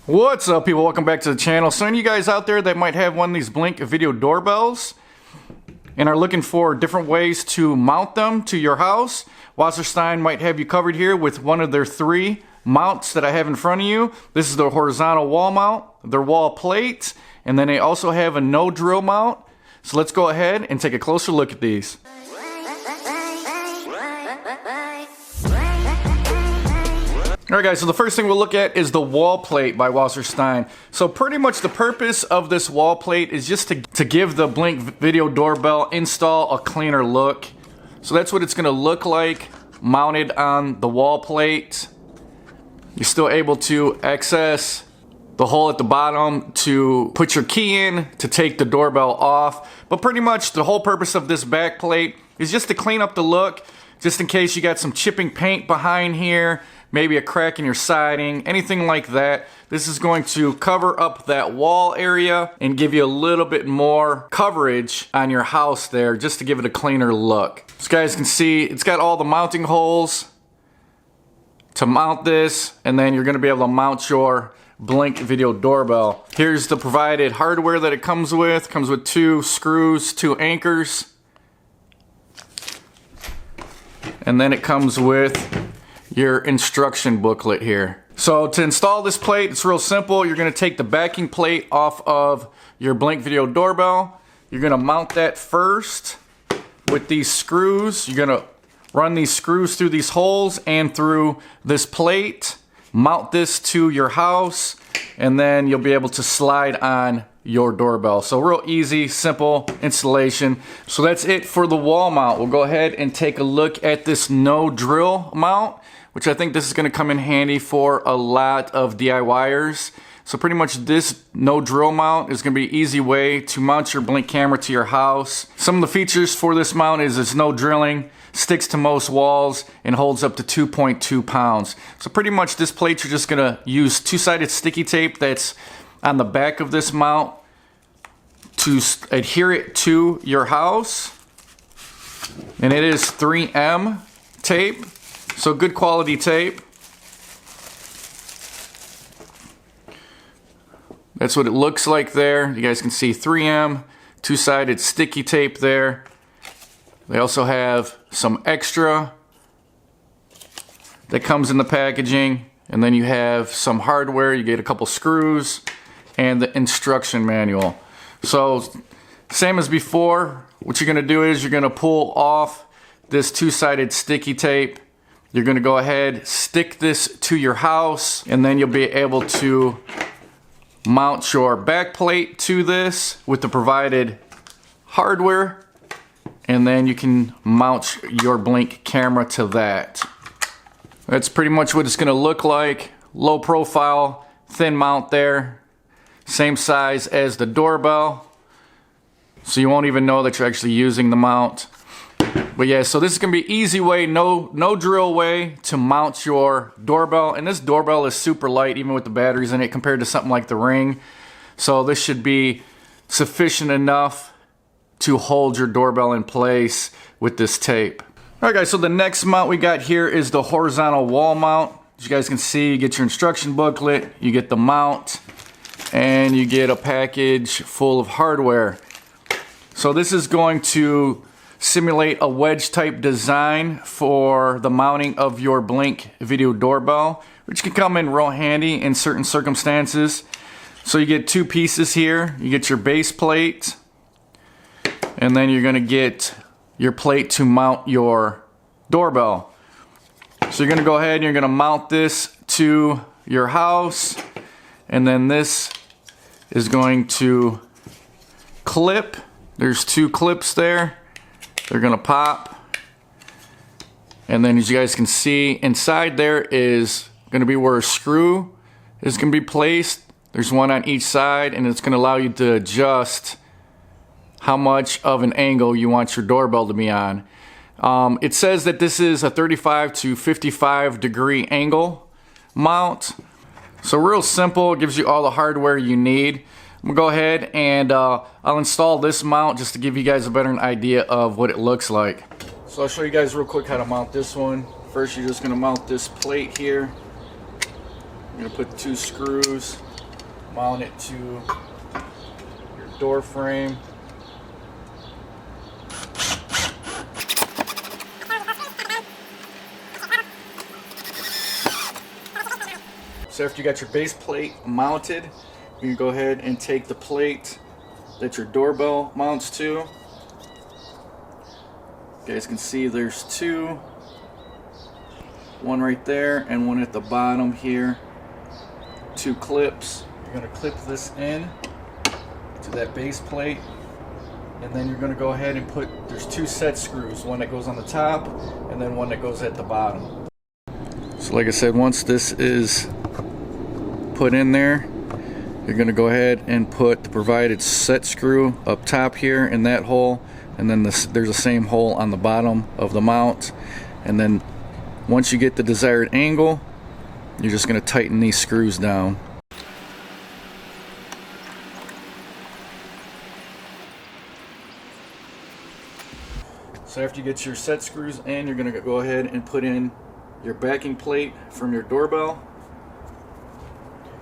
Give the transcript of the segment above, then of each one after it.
What's up, people? Welcome back to the channel. So any of you guys out there that might have one of these Blink video doorbells and are looking for different ways to mount them to your house, Wasserstein might have you covered here with one of their 3 mounts that I have in front of you. This is the horizontal wall mount, their wall plate, and then they also have a no drill mount. So let's go ahead and take a closer look at these. Alright guys, so the first thing we'll look at is the wall plate by Wasserstein. So pretty much the purpose of this wall plate is just to give the Blink video doorbell install a cleaner look. So that's what it's going to look like mounted on the wall plate. You're still able to access the hole at the bottom to put your key in to take the doorbell off. But pretty much the whole purpose of this back plate is just to clean up the look, just in case you got some chipping paint behind here, maybe a crack in your siding, anything like that. This is going to cover up that wall area and give you a little bit more coverage on your house there, just to give it a cleaner look. As you guys can see, it's got all the mounting holes to mount this, and then you're going to be able to mount your Blink video doorbell. Here's the provided hardware that it comes with. Comes with 2 screws, 2 anchors, and then it comes with your instruction booklet here. So to install this plate, it's real simple. You're going to take the backing plate off of your Blink video doorbell. You're going to mount that first with these screws. You're going to run these screws through these holes and through this plate. Mount this to your house, and then you'll be able to slide on your doorbell. So real easy, simple installation. So that's it for the wall mount. We'll go ahead and take a look at this no drill mount, which I think this is going to come in handy for a lot of DIYers. So pretty much this no drill mount is going to be an easy way to mount your Blink camera to your house. Some of the features for this mount is it's no drilling, sticks to most walls, and holds up to 2.2 pounds. So pretty much this plate, you're just going to use 2-sided sticky tape that's on the back of this mount to adhere it to your house. And it is 3M tape, so good quality tape. That's what it looks like there. You guys can see 3M, 2-sided sticky tape there. They also have some extra that comes in the packaging, and then you have some hardware. You get a couple screws and the instruction manual. So same as before, what you're going to do is you're going to pull off this 2-sided sticky tape. You're going to go ahead, stick this to your house, and then you'll be able to mount your back plate to this with the provided hardware, and then you can mount your Blink camera to that. That's pretty much what it's going to look like. Low profile, thin mount there. Same size as the doorbell, so you won't even know that you're actually using the mount. But yeah, so this is going to be easy way, no drill way to mount your doorbell. And this doorbell is super light, even with the batteries in it, compared to something like the Ring. So this should be sufficient enough to hold your doorbell in place with this tape. Alright guys, so the next mount we got here is the horizontal wall mount. As you guys can see, you get your instruction booklet, you get the mount, and you get a package full of hardware. So this is going to simulate a wedge type design for the mounting of your Blink video doorbell, which can come in real handy in certain circumstances. So you get 2 pieces here. You get your base plate, and then you're going to get your plate to mount your doorbell. So you're going to go ahead and you're going to mount this to your house, and then this is going to clip. There's 2 clips there. They're gonna pop, and then as you guys can see, inside there is gonna be where a screw is gonna be placed. There's one on each side, and it's gonna allow you to adjust how much of an angle you want your doorbell to be on. It says that this is a 35 to 55 degree angle mount. So real simple, it gives you all the hardware you need. I'm gonna go ahead and I'll install this mount just to give you guys a better idea of what it looks like. So I'll show you guys real quick how to mount this one. First, you're just gonna mount this plate here You're gonna put 2 screws, mount it to your door frame. So after you got your base plate mounted, you can go ahead and take the plate that your doorbell mounts to. You guys can see there's 2. One right there and one at the bottom here. 2 clips. You're going to clip this in to that base plate. And then you're going to go ahead and put, there's 2 set screws. One that goes on the top and then one that goes at the bottom. So like I said, once this is put in there, you're going to go ahead and put the provided set screw up top here in that hole, and then there's the same hole on the bottom of the mount. And then once you get the desired angle, you're just going to tighten these screws down. So after you get your set screws in, you're going to go ahead and put in your backing plate from your doorbell.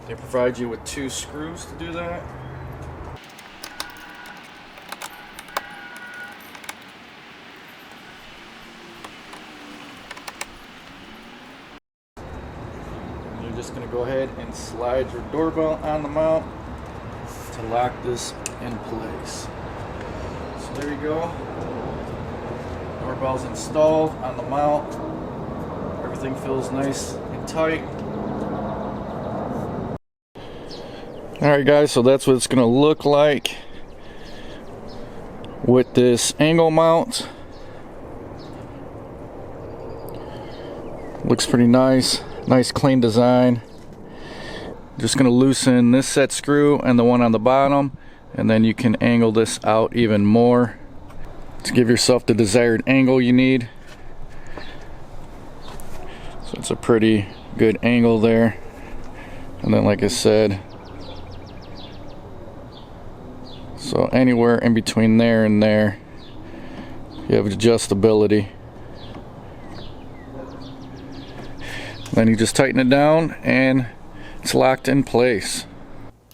They provide you with 2 screws to do that. And you're just going to go ahead and slide your doorbell on the mount to lock this in place. So there you go. Doorbell's installed on the mount. Everything feels nice and tight. Alright guys, so that's what it's going to look like with this angle mount. Looks pretty nice. Nice clean design. Just going to loosen this set screw and the one on the bottom, and then you can angle this out even more to give yourself the desired angle you need. So it's a pretty good angle there. And then like I said, so anywhere in between there and there, you have adjustability. Then you just tighten it down and it's locked in place.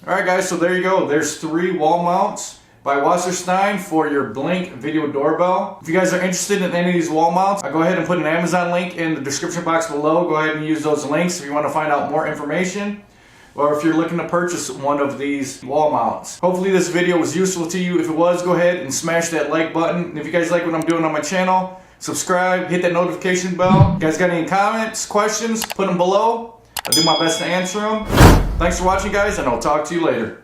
Alright guys, so there you go. There's 3 wall mounts by Wasserstein for your Blink video doorbell. If you guys are interested in any of these wall mounts, I'll go ahead and put an Amazon link in the description box below. Go ahead and use those links if you want to find out more information, or if you're looking to purchase one of these wall mounts. Hopefully this video was useful to you. If it was, go ahead and smash that like button. And if you guys like what I'm doing on my channel, subscribe, hit that notification bell. You guys got any comments, questions, put them below. I'll do my best to answer them. Thanks for watching guys, and I'll talk to you later.